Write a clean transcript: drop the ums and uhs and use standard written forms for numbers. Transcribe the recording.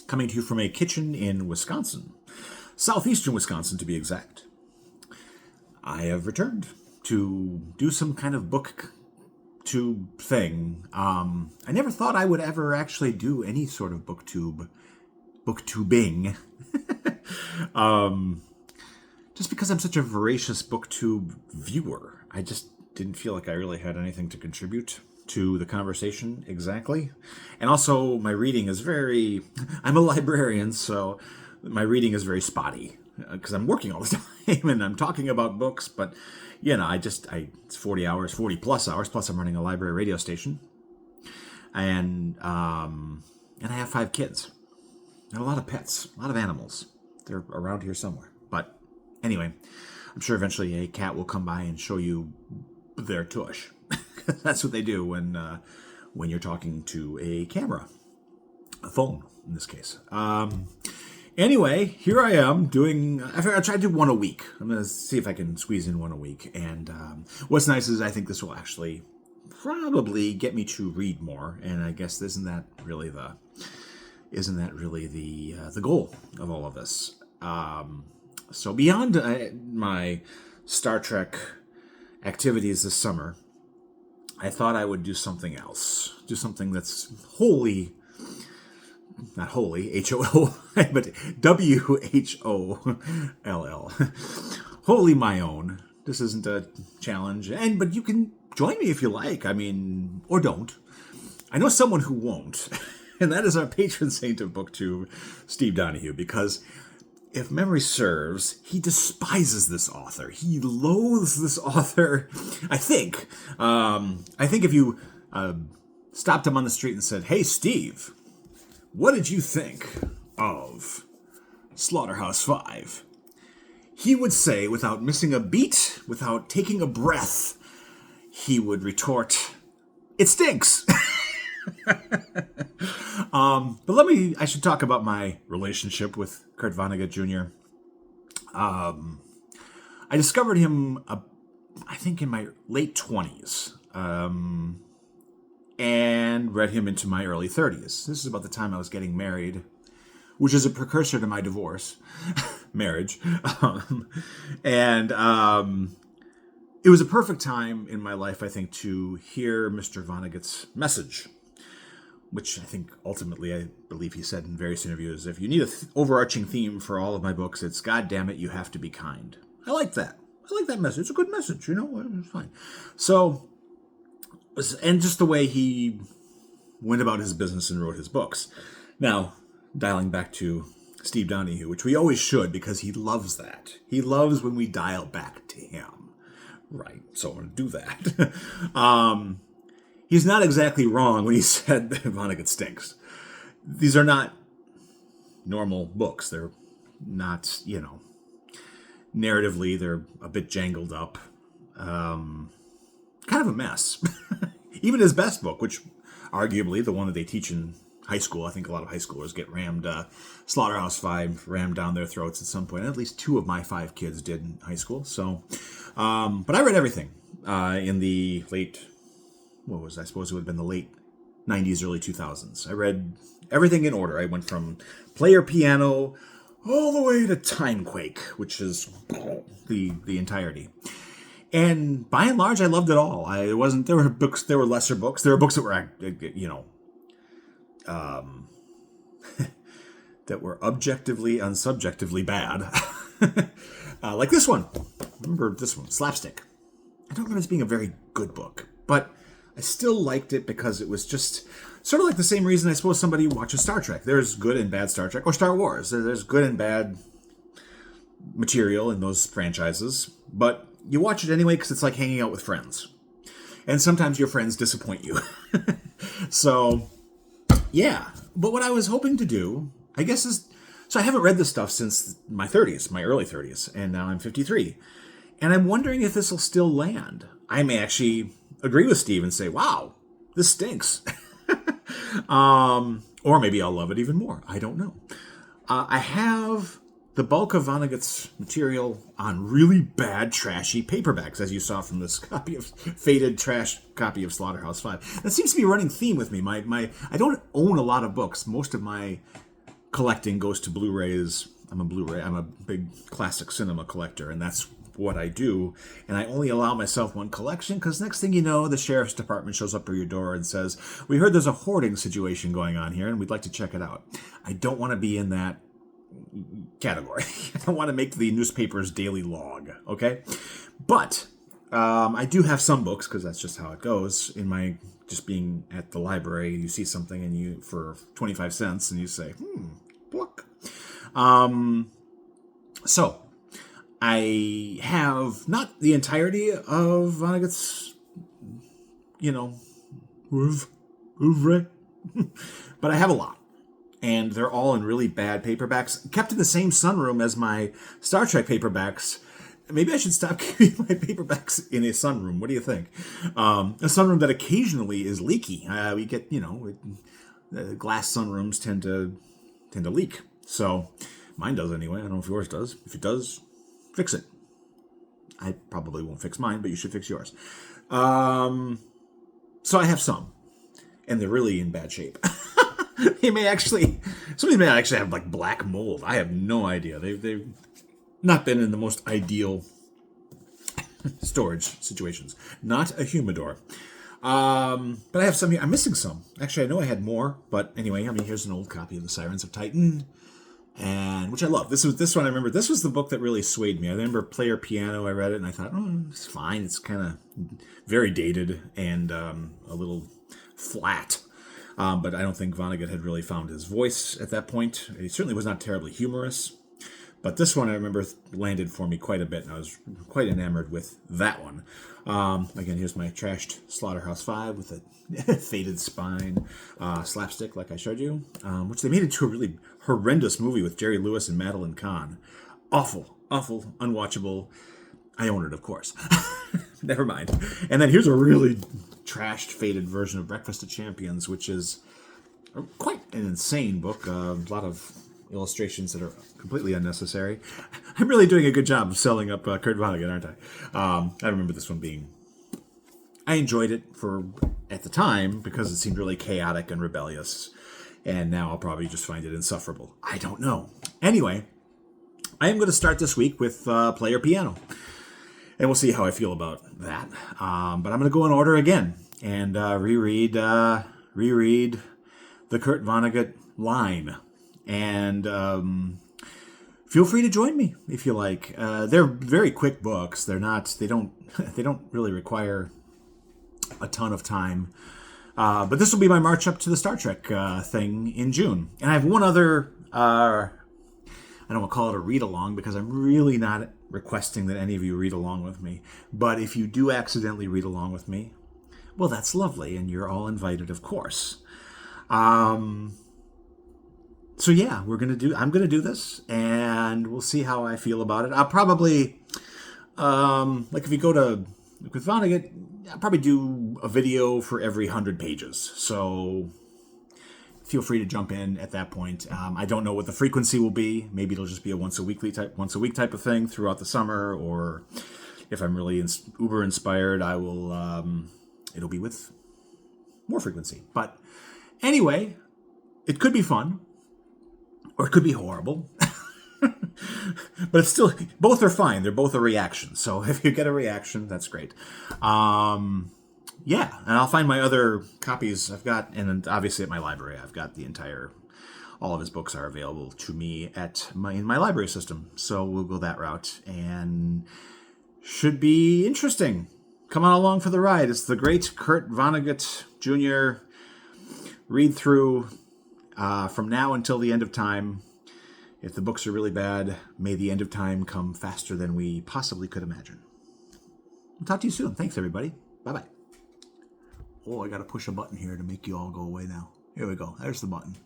coming to you from a kitchen in Wisconsin, southeastern Wisconsin to be exact. I have returned to do some kind of booktube thing. I never thought I would ever actually do any sort of booktubing. Just because I'm such a voracious booktube viewer, I just didn't feel like I really had anything to contribute to the conversation exactly. And also, my reading is I'm a librarian, so my reading is very spotty because I'm working all the time and I'm talking about books, but it's 40 plus hours, plus I'm running a library radio station. And I have 5 kids and a lot of pets, a lot of animals. They're around here somewhere. But anyway, I'm sure eventually a cat will come by and show you their tush. That's what they do when you're talking to a camera, a phone in this case. Anyway, here I am doing. I try to do one a week. I'm going to see if I can squeeze in one a week. And what's nice is I think this will actually probably get me to read more. And I guess isn't that really the goal of all of this? So beyond my Star Trek activities this summer, I thought I would do something else. Do something that's not wholly, H-O-O, but W-H-O-L-L. Wholly my own. This isn't a challenge, but you can join me if you like. I mean, or don't. I know someone who won't, and that is our patron saint of BookTube, Steve Donahue, because if memory serves, he despises this author. He loathes this author. I think if you stopped him on the street and said, "Hey, Steve, what did you think of Slaughterhouse-5?" He would say, without missing a beat, without taking a breath, he would retort, "It stinks." But I should talk about my relationship with Kurt Vonnegut Jr. I discovered him, I think, in my late 20s, and read him into my early 30s. This is about the time I was getting married, which is a precursor to my divorce, marriage. It was a perfect time in my life, I think, to hear Mr. Vonnegut's message, which I think ultimately, I believe he said in various interviews, if you need an overarching theme for all of my books, it's God damn it, you have to be kind. I like that. I like that message. It's a good message, it's fine. So, and just the way he went about his business and wrote his books. Now, dialing back to Steve Donahue, which we always should because he loves that. He loves when we dial back to him. Right, so I'm going to do that. He's not exactly wrong when he said that Vonnegut stinks. These are not normal books. They're not, narratively, they're a bit jangled up. Kind of a mess. Even his best book, which arguably the one that they teach in high school, I think a lot of high schoolers get Slaughterhouse-5 rammed down their throats at some point. At least 2 of my 5 kids did in high school. So, but I read everything in the late, I suppose it would have been the late 90s, early 2000s. I read everything in order. I went from Player Piano all the way to Timequake, which is the entirety. And by and large, I loved it all. There were books, there were lesser books. There were books that were, that were objectively and subjectively bad. Like this one. Remember this one, Slapstick. I don't remember this being a very good book, but I still liked it because it was just sort of like the same reason I suppose somebody watches Star Trek. There's good and bad Star Trek, or Star Wars. There's good and bad material in those franchises, but you watch it anyway because it's like hanging out with friends. And sometimes your friends disappoint you. So, yeah. But what I was hoping to do, I guess, is... So I haven't read this stuff since my 30s, my early 30s, and now I'm 53. And I'm wondering if this will still land. I may actually agree with Steve and say, wow, this stinks. Or maybe I'll love it even more. I don't know. I have the bulk of Vonnegut's material on really bad, trashy paperbacks, as you saw from this faded trash copy of Slaughterhouse-5. That seems to be a running theme with me. I don't own a lot of books. Most of my collecting goes to Blu-rays. I'm a big classic cinema collector, and that's what I do. And I only allow myself one collection because next thing you know, the sheriff's department shows up at your door and says, "We heard there's a hoarding situation going on here, and we'd like to check it out." I don't want to be in that category. I don't want to make the newspaper's daily log, okay? But I do have some books, because that's just how it goes. In my just being at the library, you see something and you for 25 cents, and you say, pluck. So I have not the entirety of Vonnegut's, oeuvre, but I have a lot. And they're all in really bad paperbacks, kept in the same sunroom as my Star Trek paperbacks. Maybe I should stop keeping my paperbacks in a sunroom. What do you think? A sunroom that occasionally is leaky. We get, glass sunrooms tend to leak. So mine does anyway. I don't know if yours does. If it does, fix it. I probably won't fix mine, but you should fix yours. So I have some, and they're really in bad shape. Somebody may actually have like black mold. I have no idea. They've not been in the most ideal storage situations. Not a humidor. But I have some here. I'm missing some. Actually, I know I had more, but anyway, here's an old copy of The Sirens of Titan, and which I love. This one I remember. This was the book that really swayed me. I remember Player Piano. I read it and I thought, it's fine. It's kind of very dated and a little flat. But I don't think Vonnegut had really found his voice at that point. He certainly was not terribly humorous. But this one I remember landed for me quite a bit, and I was quite enamored with that one. Again, here's my trashed Slaughterhouse-5 with a faded spine, slapstick like I showed you, which they made into a really horrendous movie with Jerry Lewis and Madeline Kahn. Awful, unwatchable. I own it, of course. Never mind. And then here's a really trashed, faded version of Breakfast of Champions, which is quite an insane book. A lot of illustrations that are completely unnecessary. I'm really doing a good job of selling up Kurt Vonnegut, aren't I? I remember this one I enjoyed it at the time because it seemed really chaotic and rebellious, and now I'll probably just find it insufferable. I don't know. Anyway, I am going to start this week with Player Piano, and we'll see how I feel about that. But I'm going to go in order again and reread the Kurt Vonnegut line. And feel free to join me if you like. They're very quick books. They don't really require a ton of time. But this will be my march up to the Star Trek thing in June. And I have one other, I don't want to call it a read along because I'm really not requesting that any of you read along with me. But if you do accidentally read along with me, well, that's lovely, and you're all invited, of course. So yeah, I'm gonna do this, and we'll see how I feel about it. I'll probably, if you go to, with Vonnegut, I'll probably do a video for every 100 pages. So feel free to jump in at that point. I don't know what the frequency will be. Maybe it'll just be a once a week type of thing throughout the summer, or if I'm really uber inspired, I will, it'll be with more frequency. But anyway, it could be fun. Or it could be horrible. But it's still, both are fine. They're both a reaction. So if you get a reaction, that's great. And I'll find my other copies I've got, and obviously at my library, I've got all of his books are available to me in my library system. So we'll go that route, and should be interesting. Come on along for the ride. It's the great Kurt Vonnegut Jr. read through. From now until the end of time. If the books are really bad, may the end of time come faster than we possibly could imagine. I'll talk to you soon. Thanks, everybody. Bye-bye. Oh, I got to push a button here to make you all go away now. Here we go. There's the button.